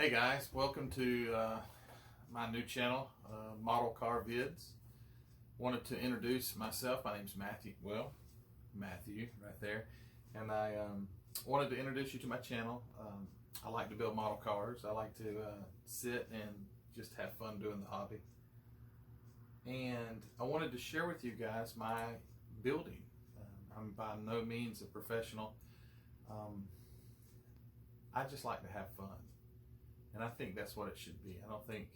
Hey guys, welcome to my new channel, Model Car Vids. Wanted to introduce myself. My name's Matthew. Well, Matthew, right there. And I wanted to introduce you to my channel. I like to build model cars. I like to sit and just have fun doing the hobby. And I wanted to share with you guys my building. I'm by no means a professional. I just like to have fun. And I think that's what it should be. I don't think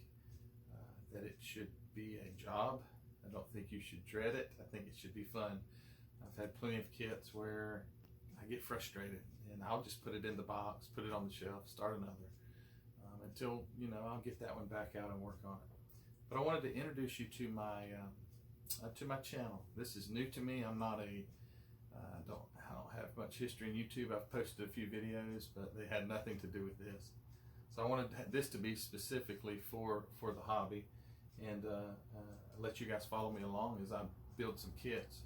that it should be a job. I don't think you should dread it. I think it should be fun. I've had plenty of kits where I get frustrated and I'll just put it in the box, put it on the shelf, start another until I'll get that one back out and work on it. But I wanted to introduce you to my channel. This is new to me. I'm not a I don't have much history in YouTube. I've posted a few videos, but they had nothing to do with this. So I wanted this to be specifically for the hobby, and let you guys follow me along as I build some kits.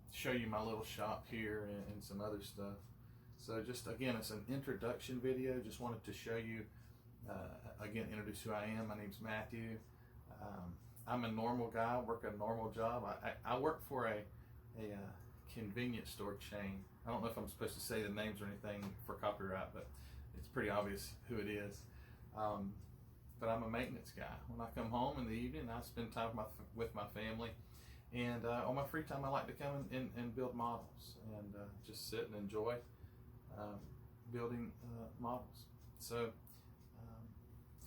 Show you my little shop here and some other stuff. So just again, it's an introduction video. Just wanted to show you, again, introduce who I am. My name's Matthew. I'm a normal guy. I work a normal job. I work for a convenience store chain. I don't know if I'm supposed to say the names or anything for copyright, but it's pretty obvious who it is. But I'm a maintenance guy. When I come home in the evening, I spend time with my family. And on my free time, I like to come and build models and just sit and enjoy building models. So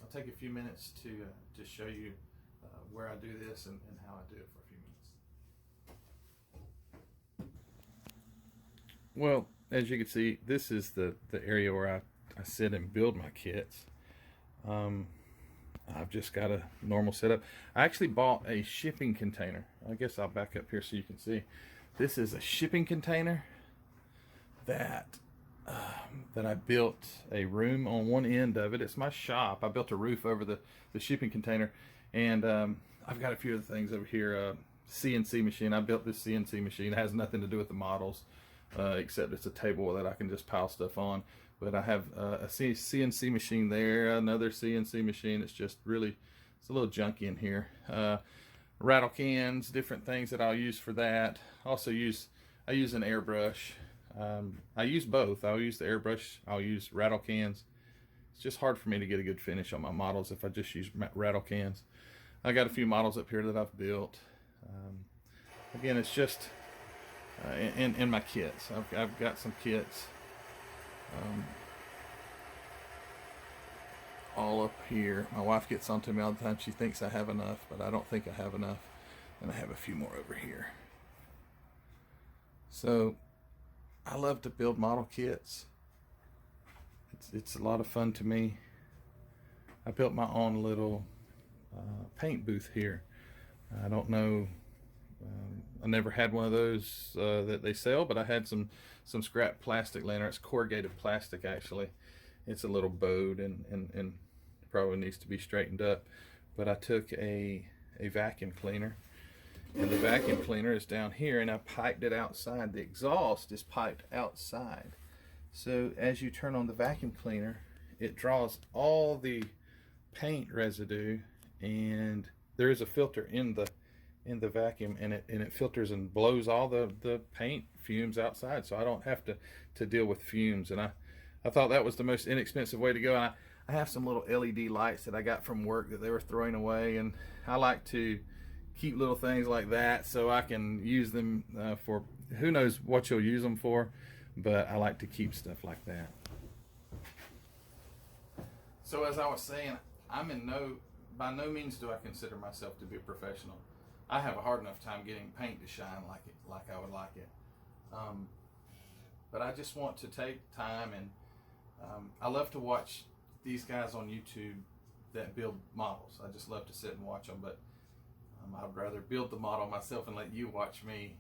I'll take a few minutes to show you where I do this and how I do it for a few minutes. Well, as you can see, this is the area where I sit and build my kits. I've just got a normal setup. I actually bought a shipping container. I guess I'll back up here so you can see. This is a shipping container that I built a room on one end of it. It's my shop. I built a roof over the shipping container, and I've got a few other things over here. CNC machine. I built this CNC machine. It has nothing to do with the models, except it's a table that I can just pile stuff on. But I have a CNC machine there, another CNC machine. It's just really, it's a little junky in here. Rattle cans, different things that I'll use for that. Also I use an airbrush. I use both. I'll use the airbrush. I'll use rattle cans. It's just hard for me to get a good finish on my models if I just use rattle cans. I got a few models up here that I've built. Again, it's just in my kits. I've got some kits. All up here. My wife gets onto me all the time. She thinks I have enough, but I don't think I have enough. And I have a few more over here. So I love to build model kits. It's a lot of fun to me. I built my own little paint booth here. I don't know, I never had one of those that they sell, but I had some scrap plastic laying there. It's corrugated plastic, actually. It's a little bowed and probably needs to be straightened up. But I took a vacuum cleaner, and the vacuum cleaner is down here, and I piped it outside. The exhaust is piped outside. So as you turn on the vacuum cleaner, it draws all the paint residue, and there is a filter in the vacuum, and it filters and blows all the paint fumes outside, so I don't have to deal with fumes. And I thought that was the most inexpensive way to go. And I have some little LED lights that I got from work that they were throwing away, and I like to keep little things like that so I can use them for who knows what you'll use them for, but I like to keep stuff like that. So as I was saying, by no means do I consider myself to be a professional. I have a hard enough time getting paint to shine like I would like it. But I just want to take time, and I love to watch these guys on YouTube that build models. I just love to sit and watch them, but I'd rather build the model myself and let you watch me.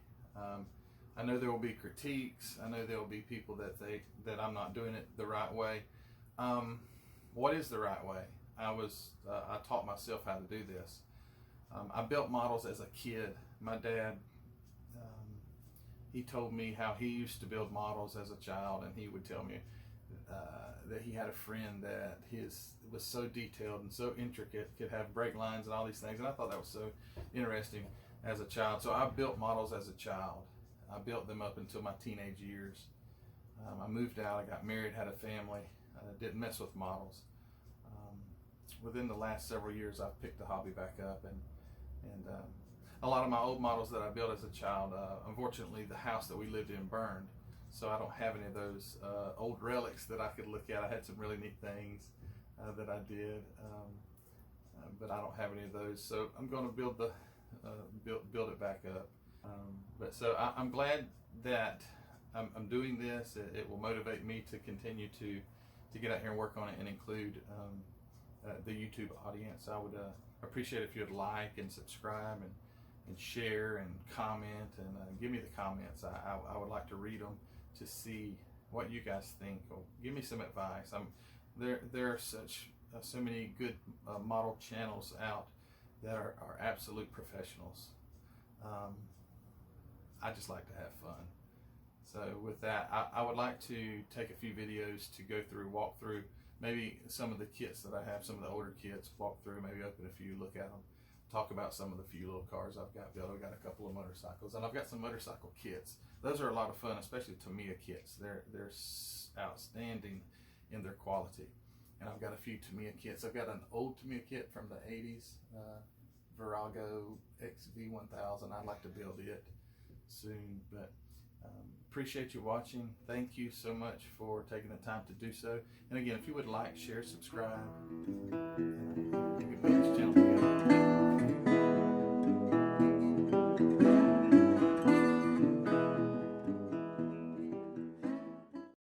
I know there will be critiques. I know there will be people that I'm not doing it the right way. What is the right way? I taught myself how to do this. I built models as a kid. My dad, he told me how he used to build models as a child, and he would tell me that he had a friend that his was so detailed and so intricate, could have brake lines and all these things, and I thought that was so interesting as a child. So I built models as a child. I built them up until my teenage years. I moved out, I got married, had a family, didn't mess with models. Within the last several years, I've picked the hobby back up, and a lot of my old models that I built as a child, unfortunately the house that we lived in burned, so I don't have any of those old relics that I could look at. I had some really neat things that I did, but I don't have any of those, so I'm going to build build it back up. But so I'm glad that I'm doing this. It will motivate me to continue to get out here and work on it and include the YouTube audience. I would appreciate if you'd like and subscribe and share and comment, and give me the comments. I would like to read them to see what you guys think, or give me some advice. There are so many good model channels out that are absolute professionals. I just like to have fun. So with that, I would like to take a few videos to go through, walk through maybe some of the kits that I have, some of the older kits, walk through, maybe open a few, look at them, talk about some of the few little cars I've got built. I've got a couple of motorcycles, and I've got some motorcycle kits. Those are a lot of fun, especially Tamiya kits. They're outstanding in their quality. And I've got a few Tamiya kits. I've got an old Tamiya kit from the 80s, Virago XV1000. I'd like to build it soon, but appreciate you watching. Thank you so much for taking the time to do so. And again, if you would like, share, subscribe.